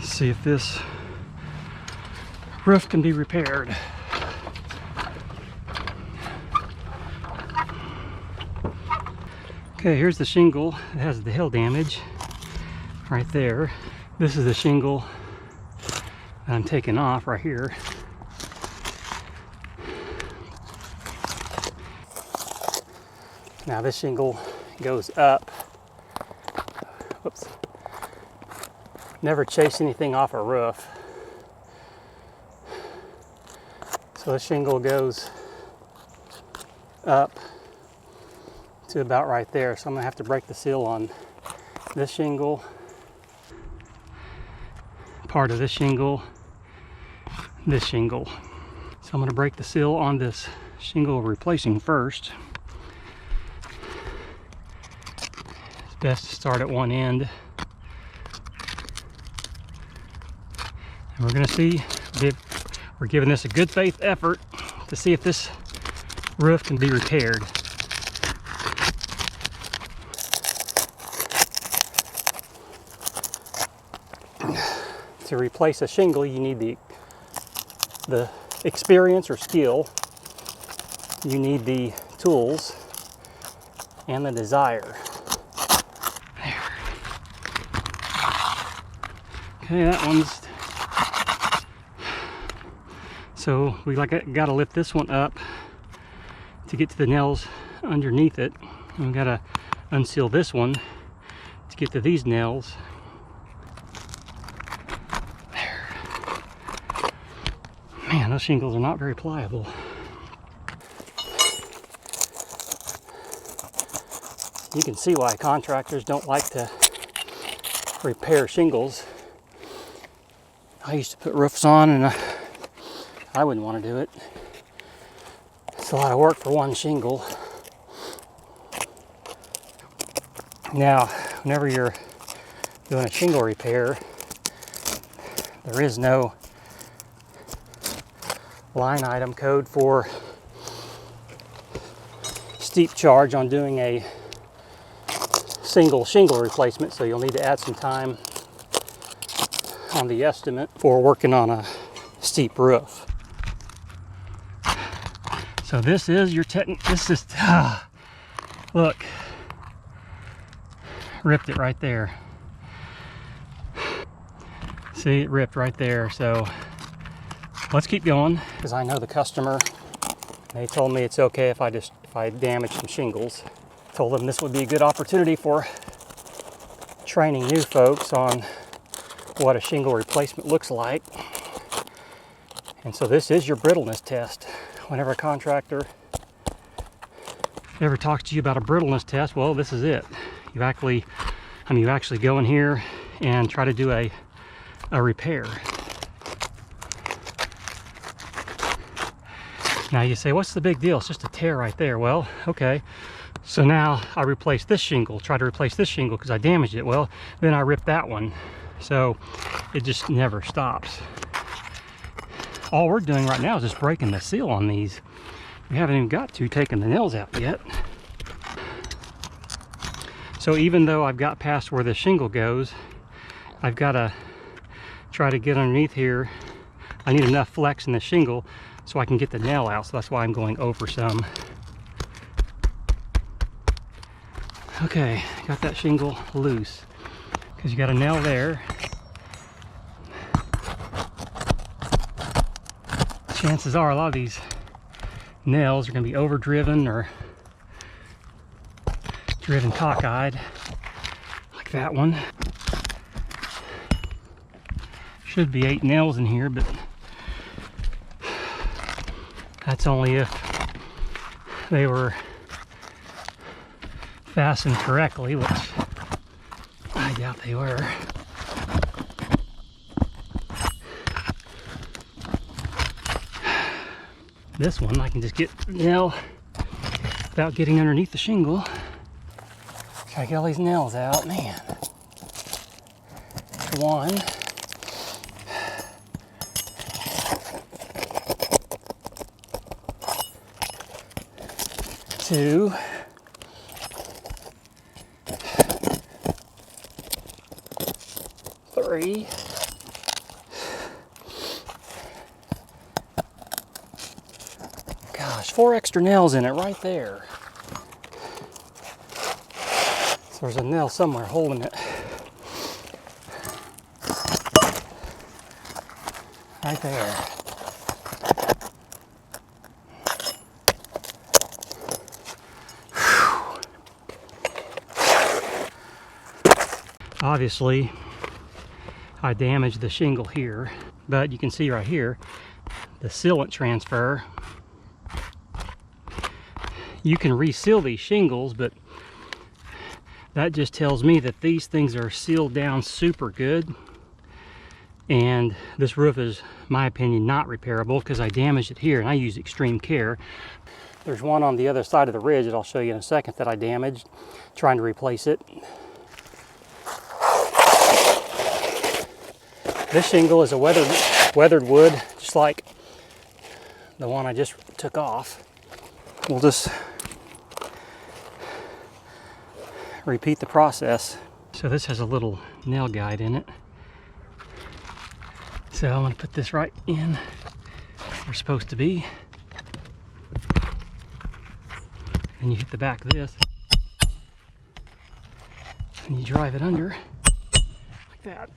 See if this roof can be repaired. Okay, here's the shingle. It has the hail damage right there. This is the shingle that I'm taking off right here. Now this shingle goes up. Whoops. Never chase anything off a roof. So the shingle goes up to about right there. So I'm gonna have to break the seal on this shingle, part of this shingle, this shingle. So I'm gonna break the seal on this shingle replacing first. It's best to start at one end. And we're gonna see, we're giving this a good faith effort to see if this roof can be repaired. To replace a shingle, you need the experience or skill, you need the tools, and the desire. There. Okay, that one's... So we gotta lift this one up to get to the nails underneath it. And we gotta unseal this one to get to these nails. Man, those shingles are not very pliable. You can see why contractors don't like to repair shingles. I used to put roofs on and I wouldn't want to do it. It's a lot of work for one shingle. Now, whenever you're doing a shingle repair, there is no line item code for steep charge on doing a single shingle replacement, so you'll need to add some time on the estimate for working on a steep roof. So this is your this is, look, ripped it right there. See, it ripped right there. So let's keep going, because I know the customer. They told me it's okay if I damage some shingles. Told them this would be a good opportunity for training new folks on what a shingle replacement looks like. And so this is your brittleness test. Whenever a contractor ever talks to you about a brittleness test, well, this is it. You actually go in here and try to do a repair. Now you say, what's the big deal? It's just a tear right there. Well, okay. So now I replace this shingle, try to replace this shingle because I damaged it. Well, then I rip that one. So it just never stops. All we're doing right now is just breaking the seal on these. We haven't even got to taking the nails out yet. So even though I've got past where the shingle goes, I've got to try to get underneath here. I need enough flex in the shingle so I can get the nail out. So that's why I'm going over some. Okay, got that shingle loose because you got a nail there. Chances are a lot of these nails are going to be overdriven or driven cockeyed, like that one. Should be 8 nails in here, but that's only if they were fastened correctly, which I doubt they were. This one I can just get the nail without getting underneath the shingle. Try to get all these nails out, man. 1. 2. 3. there's 4 extra nails in it right there. So there's a nail somewhere holding it. Right there. Whew. Obviously, I damaged the shingle here, but you can see right here, the sealant transfer. You can reseal these shingles, but that just tells me that these things are sealed down super good. And this roof is, in my opinion, not repairable because I damaged it here and I used extreme care. There's one on the other side of the ridge that I'll show you in a second that I damaged, trying to replace it. This shingle is a weathered wood, just like the one I just took off. We'll just repeat the process. So this has a little nail guide in it. So I'm going to put this right in where it's supposed to be. And you hit the back of this. And you drive it under like that.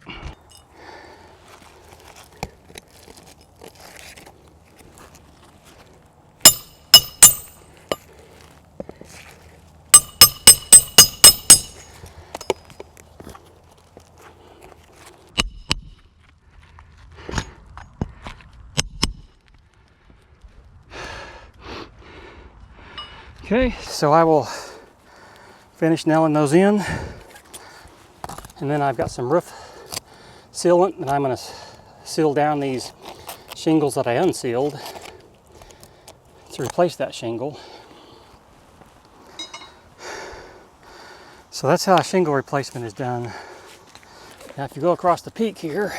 Okay, so I will finish nailing those in, and then I've got some roof sealant and I'm going to seal down these shingles that I unsealed to replace that shingle. So that's how a shingle replacement is done. Now if you go across the peak here,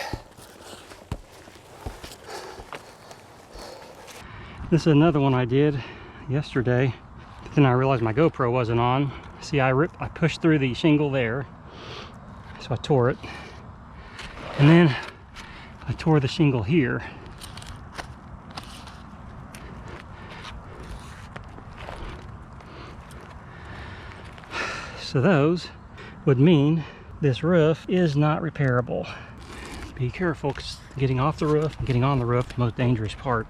this is another one I did yesterday. Then I realized my GoPro wasn't on. See, I pushed through the shingle there, so I tore it. And then I tore the shingle here. So those would mean this roof is not repairable. Be careful, because getting off the roof and getting on the roof is the most dangerous part.